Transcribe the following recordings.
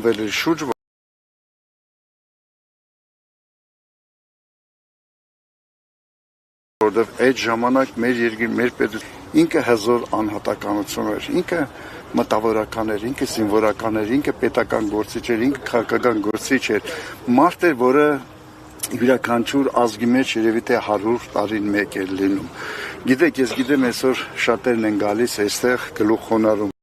Վելի շուրջ որտեղ այդ ժամանակ մեր երկիր, մեր պետություն ինքը հզոր անհատականություն էր, ինքը մտավորական էր, ինքը զինվորական էր, ինքը պետական գործիչ էր, ինքը քաղաքական գործիչ էր, մարդ էր, որը յուրաքանչյուր ազգի մեջ երևի թե 100 տարին մեկ էր լինում։ Գիտեք, ես գիտեմ այսօր շատերն են գալիս այստեղ գլուխ խոնարհում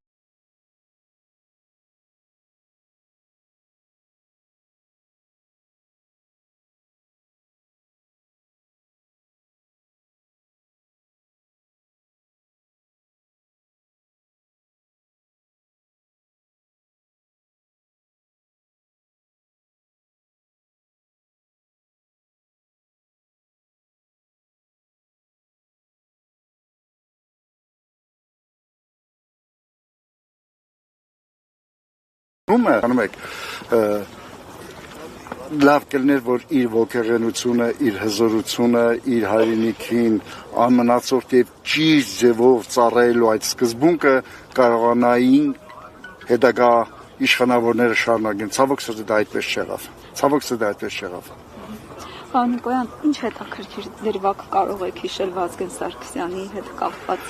անում եք լավ կլներ, որ իր ոգեղենությունը, իր հզորությունը, իր հայրենիքին անմնացորդ եւ ճիշտ ձևով ծառայելու այդ սկզբունքը կարողանային հետագա իշխանավորները շարունակեն։ Ցավոք սրտի դա այդպես չեղավ։ Պարոն Նիկոյան, ինչ հետաքրքիր դրվագ կարող եք հիշել Վազգեն Սարգսյանի հետ կապված։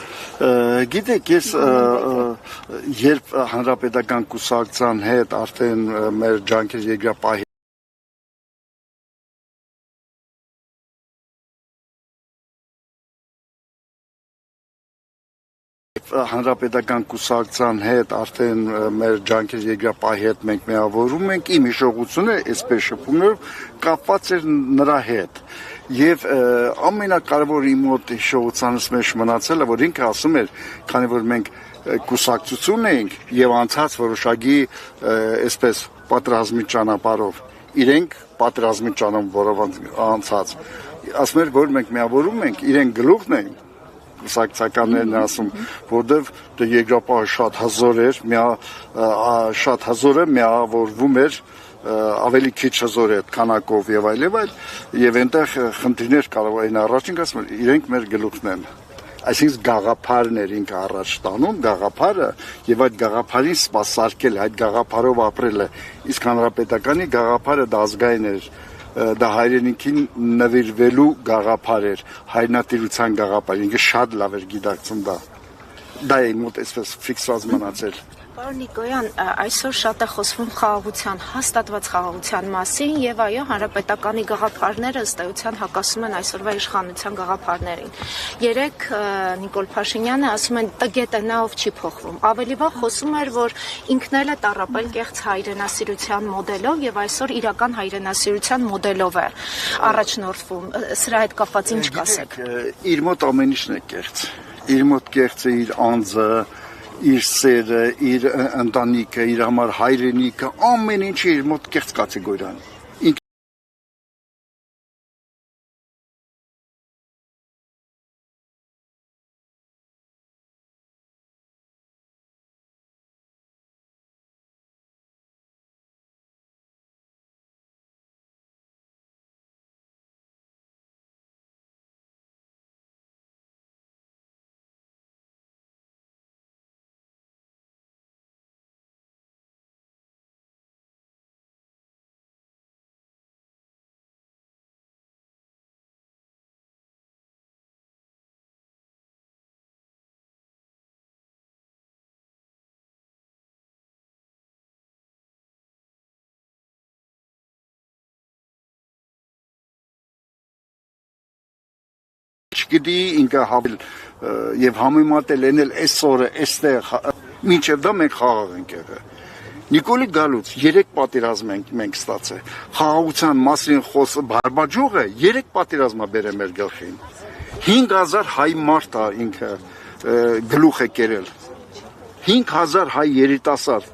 Գիտեք, ես երբ հանրապետական կուսակցության հետ արդեն մեր ջանքեր երկրապահի հանրապետական կուսակցության հետ արդեն մեր ջանքեր երկրապահի հետ մենք միավորում ենք, իմ հիշողությունը այսպես շփումներով կապված էր նրա հետ եւ ամենակարևորը իմ մոտ հիշողությանս մեջ մնացել է, որ ինքը ասում էր, քանի որ մենք կուսակցություն ենք եւ անցած որոշակի այսպես պատրաստի ճանապարհով իրենք պատրաստի ճանապարհով անցած ասում էր, որ մենք միավորում ենք, իրենք գլուխն են կուսակցականներն ասում, որտեվ երկրապահը շատ հզոր էր, շատ հզորը միավորվում էր ավելի քիչ հզոր է քանակով եւ այլ եւ այնտեղ խնդիրներ կարող էին առաջին ասում իրենք մեր գլուխն են այսինքն գաղափարն էր ինքը առաջ տանում գաղափարը եւ այդ գաղափարին սпасարկել այդ գաղափարով ապրելը իսկ հանրապետականի գաղափարը դա ազգային էր դա հայրենիքին նվիրվելու գաղափար էր հայրենատիրության գաղափար ինքը շատ լավ էր գիտակցում դա է մոտ այսպես ֆիքսված մնացել Պարոն Նիկոյան, այսօր շատ է խոսվում խաղաղության, հաստատված խաղաղության մասին եւ այո, հանրապետականի գաղափարները ըստ էության հակասում են այսօրվա իշխանության գաղափարներին։ Երեք Նիկոլ Փաշինյանը ասում են տգետ է նա ով չի փոխվում։ Ավելի վաղ խոսում էր, որ ինքն էլ է տառապել կեղծ հայրենասիրության մոդելով եւ այսօր իրական հայրենասիրության մոդելով է առաջնորդվում։ Սրա հետ կապված ինչ կասեք։ Իր մոտ ամեն ինչն է կեղծ։ Իր մոտ կեղծ է իր անձը իր սերը, իր ընտանիքը, իր համար հայրենիքը, ամեն ինչը իր մոտ կեղծ կատեգորիան։ Չգիտի ինքը հավել եւ համեմատել ենել այսօրը այստեղ մինչեւ դա մենք խաղաղ ենք եղել Նիկոլի գալուց 3 պատերազմ մենք ստացել խաղաղության մասին խոսը բարբաջողը 3 պատերազմա բերել մեր գլխին 5000 հայ մարդ է ինքը գլուխ է կերել 5000 հայ երիտասարդ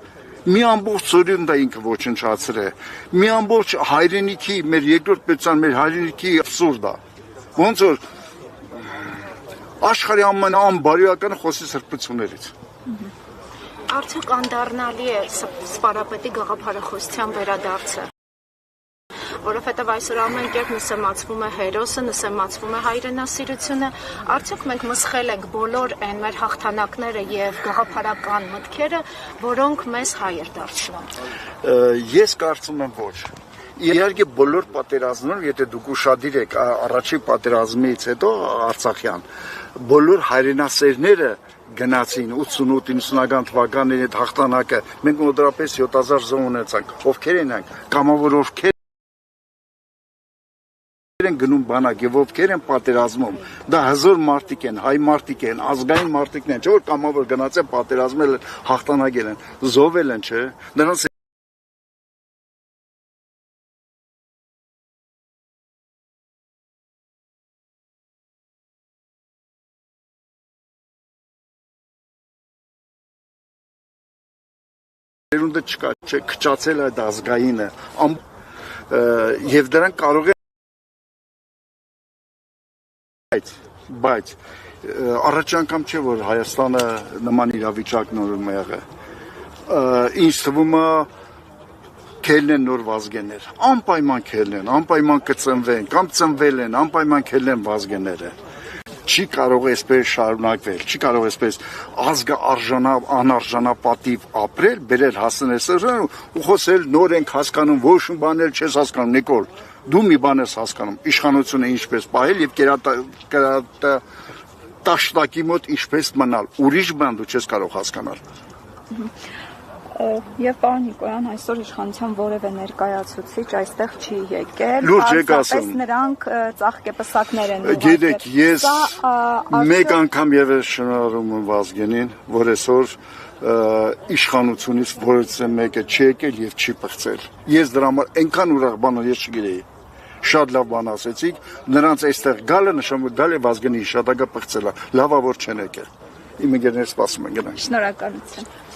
մի ամբողջ ծորին դա ինքը ոչնչացրել մի ամբողջ հայրենիքի մեր երկրորդ պետության մեր հայրենիքի absurd է ոնց որ աշխարհի ամենաանբարոյականը խոսի սրբություններից Արդյոք անդառնալի է սպարապետի գաղափարախոսության վերադարձը որովհետև այսօր ամեն կերպ նսեմացվում է հերոսը, նսեմացվում է հայրենասիրությունը, արդյոք մենք մսխել ենք բոլոր այն մեր հաղթանակները եւ գաղափարական մտքերը, որոնք մեզ հայեր դարձնում։ Ես կարծում եմ ոչ։ Իհարկե բոլոր պատերազմներում, եթե դուք ուշադիր եք առաջին պատերազմից հետո Արցախյան, բոլոր հայրենասերները գնացին 88-90-ական թվականների այդ հաղթանակը, մենք մոտավորապես 7000 զոհ ունեցանք, ովքեր են կամավոր ովքեր են գնում բանակ եւ ովքեր են պատերազմում, դա հզոր մարդիկ են, հայ մարդիկ են, ազգային մարդիկն են, չէ՞ որ կամավոր գնացել պատերազմել են, հաղթանակել են, զոհվել են, չէ՞, նրանց երունդը չկա, չէ, քչացել այդ ազգայինը, եւ դրանք կարող է բայց առաջ անգամ չէ որ Հայաստանը նման իրավիճակն ունի եղել։ Ինչ թվում է քելն են նոր վազգեներ, անպայման քելն են, անպայման կծնվեն, կամ ծնվել են, անպայման քելն են վազգեները։ Չի կարող այսպես շարունակվել, չի կարող այսպես ազգը անարժանապատիվ ապրել, բերել հասնել ու խոսել նոր ենք հասկանում, ոչ մի բան էլ չես հասկանում, Նիկոլ, դու մի բան ես հասկանում, իշխանությունը ինչպես պահել եւ տաշտակի մոտ ինչպես մնալ, ուրիշ բան դու չես կարող հասկանալ։ Եվ պարոն Նիկոյան, այսօր իշխանության որևէ ներկայացուցիչ այստեղ չի եկել, լուրջ եք ասում, նրանք ծաղկեպսակներ են ուղարկել։ Գիտեք, ես մեկ անգամ եւս շնորհում եմ Վազգենին, որ այսօր իշխանությունից որևէ մեկը չի եկել եւ չի պղծել։ Ես դրա համար այնքան ուրախ բան ես չգիտեի։ Շատ լավ բան ասեցիք, նրանց այստեղ գալը նշանակում գալ է Վազգենի հիշատակը պղծելա։ Լավա որ չեն եկել։ Իմ ընկերներ սպասում են գնանք։ Շնորհակալություն։